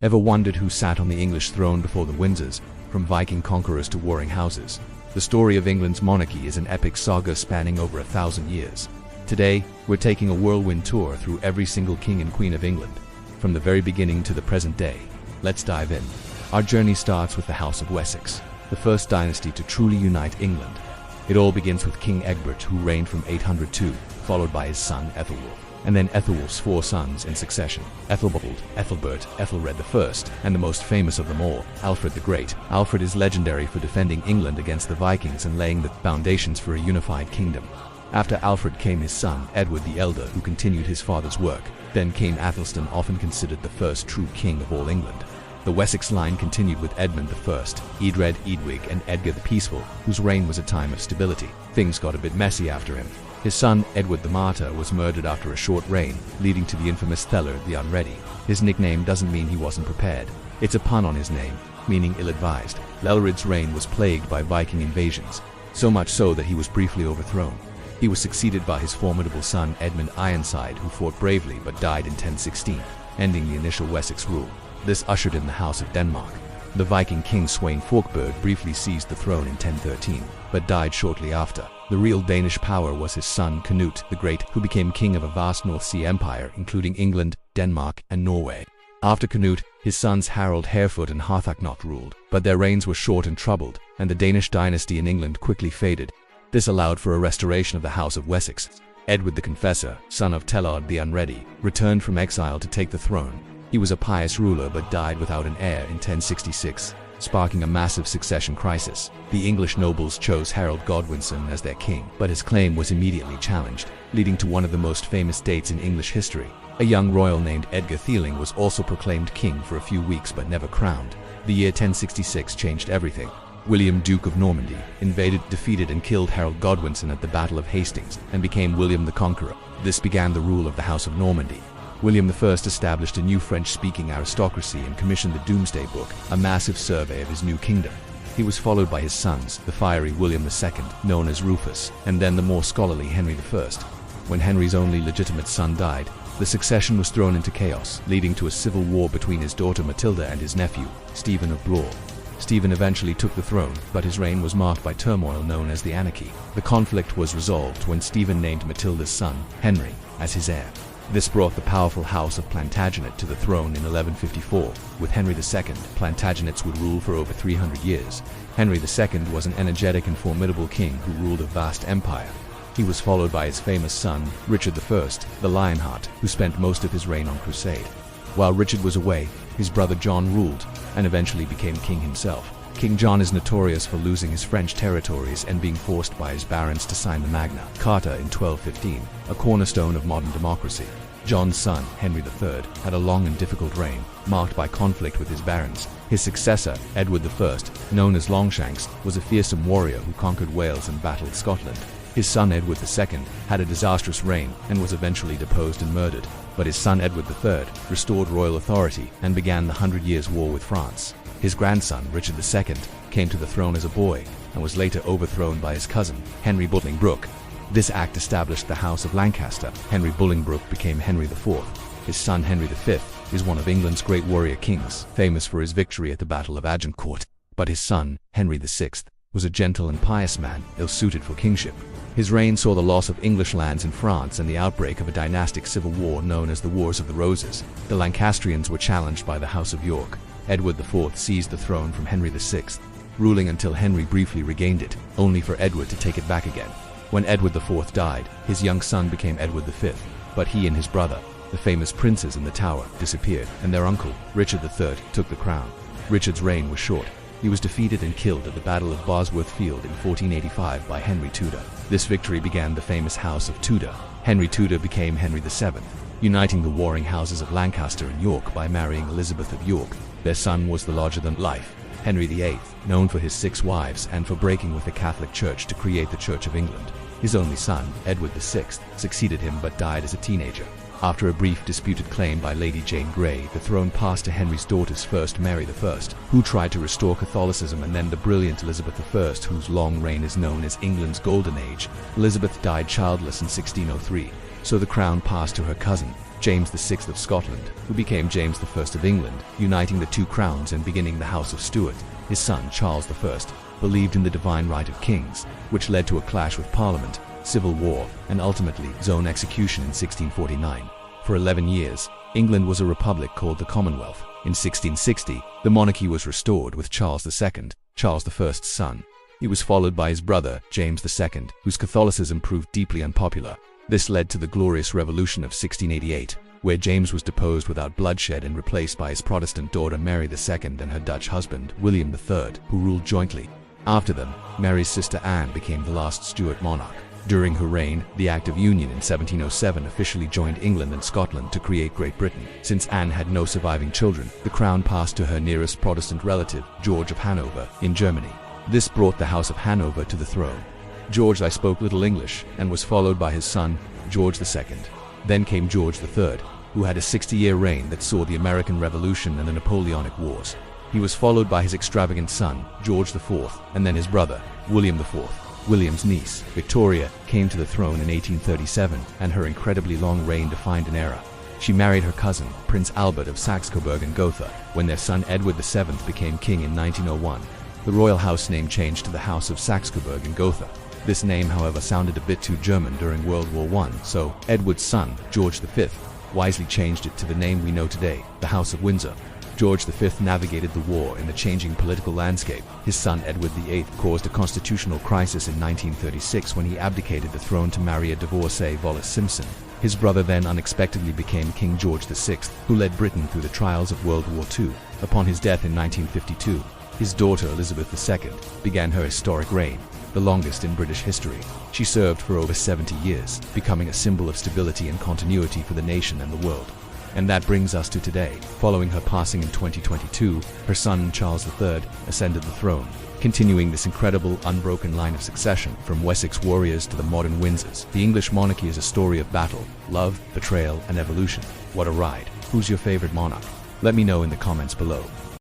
Ever wondered who sat on the English throne before the Windsors, from Viking conquerors to warring houses? The story of England's monarchy is an epic saga spanning over 1,000 years. Today, we're taking a whirlwind tour through every single king and queen of England, from the very beginning to the present day. Let's dive in. Our journey starts with the House of Wessex, the first dynasty to truly unite England. It all begins with King Egbert, who reigned from 802, followed by his son Ethelwulf, and then Ethelwulf's 4 sons in succession: Ethelbald, Ethelbert, Ethelred I, and the most famous of them all, Alfred the Great. Alfred is legendary for defending England against the Vikings and laying the foundations for a unified kingdom. After Alfred came his son, Edward the Elder, who continued his father's work. Then came Athelstan, often considered the first true king of all England. The Wessex line continued with Edmund I, Edred, Edwig, and Edgar the Peaceful, whose reign was a time of stability. Things got a bit messy after him. His son, Edward the Martyr, was murdered after a short reign, leading to the infamous Theller the Unready. His nickname doesn't mean he wasn't prepared. It's a pun on his name, meaning ill-advised. Lelred's reign was plagued by Viking invasions, so much so that he was briefly overthrown. He was succeeded by his formidable son Edmund Ironside, who fought bravely but died in 1016, ending the initial Wessex rule. This ushered in the House of Denmark. The Viking king Sweyn Forkbeard briefly seized the throne in 1013, but died shortly after. The real Danish power was his son Canute the Great, who became king of a vast North Sea empire, including England, Denmark, and Norway. After Canute, his sons Harald Harefoot and Harthacnut ruled, but their reigns were short and troubled, and the Danish dynasty in England quickly faded. This allowed for a restoration of the House of Wessex. Edward the Confessor, son of Tellard the Unready, returned from exile to take the throne. He was a pious ruler but died without an heir in 1066, sparking a massive succession crisis. The English nobles chose Harold Godwinson as their king, but his claim was immediately challenged, leading to one of the most famous dates in English history. A young royal named Edgar Theling was also proclaimed king for a few weeks but never crowned. The year 1066 changed everything. William, Duke of Normandy, invaded, defeated, and killed Harold Godwinson at the Battle of Hastings and became William the Conqueror. This began the rule of the House of Normandy. William I established a new French-speaking aristocracy and commissioned the Domesday Book, a massive survey of his new kingdom. He was followed by his sons, the fiery William II, known as Rufus, and then the more scholarly Henry I. When Henry's only legitimate son died, the succession was thrown into chaos, leading to a civil war between his daughter Matilda and his nephew, Stephen of Blois. Stephen eventually took the throne, but his reign was marked by turmoil known as the Anarchy. The conflict was resolved when Stephen named Matilda's son, Henry, as his heir. This brought the powerful House of Plantagenet to the throne in 1154. With Henry II, Plantagenets would rule for over 300 years. Henry II was an energetic and formidable king who ruled a vast empire. He was followed by his famous son, Richard I, the Lionheart, who spent most of his reign on crusade. While Richard was away, his brother John ruled, and eventually became king himself. King John is notorious for losing his French territories and being forced by his barons to sign the Magna Carta in 1215, a cornerstone of modern democracy. John's son, Henry III, had a long and difficult reign, marked by conflict with his barons. His successor, Edward I, known as Longshanks, was a fearsome warrior who conquered Wales and battled Scotland. His son Edward II had a disastrous reign and was eventually deposed and murdered, but his son Edward III restored royal authority and began the 100 Years' War with France. His grandson, Richard II, came to the throne as a boy and was later overthrown by his cousin, Henry Bolingbroke. This act established the House of Lancaster. Henry Bolingbroke became Henry IV. His son Henry V is one of England's great warrior kings, famous for his victory at the Battle of Agincourt. But his son, Henry VI, was a gentle and pious man, ill-suited for kingship. His reign saw the loss of English lands in France and the outbreak of a dynastic civil war known as the Wars of the Roses. The Lancastrians were challenged by the House of York. Edward IV seized the throne from Henry VI, ruling until Henry briefly regained it, only for Edward to take it back again. When Edward IV died, his young son became Edward V, but he and his brother, the famous princes in the Tower, disappeared, and their uncle, Richard III, took the crown. Richard's reign was short. He was defeated and killed at the Battle of Bosworth Field in 1485 by Henry Tudor. This victory began the famous House of Tudor. Henry Tudor became Henry VII, uniting the warring houses of Lancaster and York by marrying Elizabeth of York. Their son was the larger-than-life Henry VIII, known for his 6 wives and for breaking with the Catholic Church to create the Church of England. His only son, Edward VI, succeeded him but died as a teenager. After a brief disputed claim by Lady Jane Grey, the throne passed to Henry's daughters, first Mary I, who tried to restore Catholicism, and then the brilliant Elizabeth I, whose long reign is known as England's Golden Age. Elizabeth died childless in 1603, so the crown passed to her cousin, James VI of Scotland, who became James I of England, uniting the two crowns and beginning the House of Stuart. His son, Charles I, believed in the divine right of kings, which led to a clash with Parliament, civil war, and ultimately his own execution in 1649. For 11 years, England was a republic called the Commonwealth. In 1660, the monarchy was restored with Charles II, Charles I's son. He was followed by his brother, James II, whose Catholicism proved deeply unpopular. This led to the Glorious Revolution of 1688, where James was deposed without bloodshed and replaced by his Protestant daughter Mary II and her Dutch husband, William III, who ruled jointly. After them, Mary's sister Anne became the last Stuart monarch. During her reign, the Act of Union in 1707 officially joined England and Scotland to create Great Britain. Since Anne had no surviving children, the crown passed to her nearest Protestant relative, George of Hanover, in Germany. This brought the House of Hanover to the throne. George I spoke little English and was followed by his son, George II. Then came George III, who had a 60-year reign that saw the American Revolution and the Napoleonic Wars. He was followed by his extravagant son, George IV, and then his brother, William IV. William's niece, Victoria, came to the throne in 1837, and her incredibly long reign defined an era. She married her cousin, Prince Albert of Saxe-Coburg and Gotha, when their son Edward VII became king in 1901. The royal house name changed to the House of Saxe-Coburg and Gotha. This name, however, sounded a bit too German during World War I, so Edward's son, George V, wisely changed it to the name we know today, the House of Windsor. George V navigated the war in the changing political landscape. His son Edward VIII caused a constitutional crisis in 1936 when he abdicated the throne to marry a divorcee, Wallis Simpson. His brother then unexpectedly became King George VI, who led Britain through the trials of World War II. Upon his death in 1952, his daughter Elizabeth II began her historic reign, the longest in British history. She served for over 70 years, becoming a symbol of stability and continuity for the nation and the world. And that brings us to today. Following her passing in 2022, her son Charles III ascended the throne, continuing this incredible, unbroken line of succession from Wessex warriors to the modern Windsors. The English monarchy is a story of battle, love, betrayal, and evolution. What a ride! Who's your favorite monarch? Let me know in the comments below.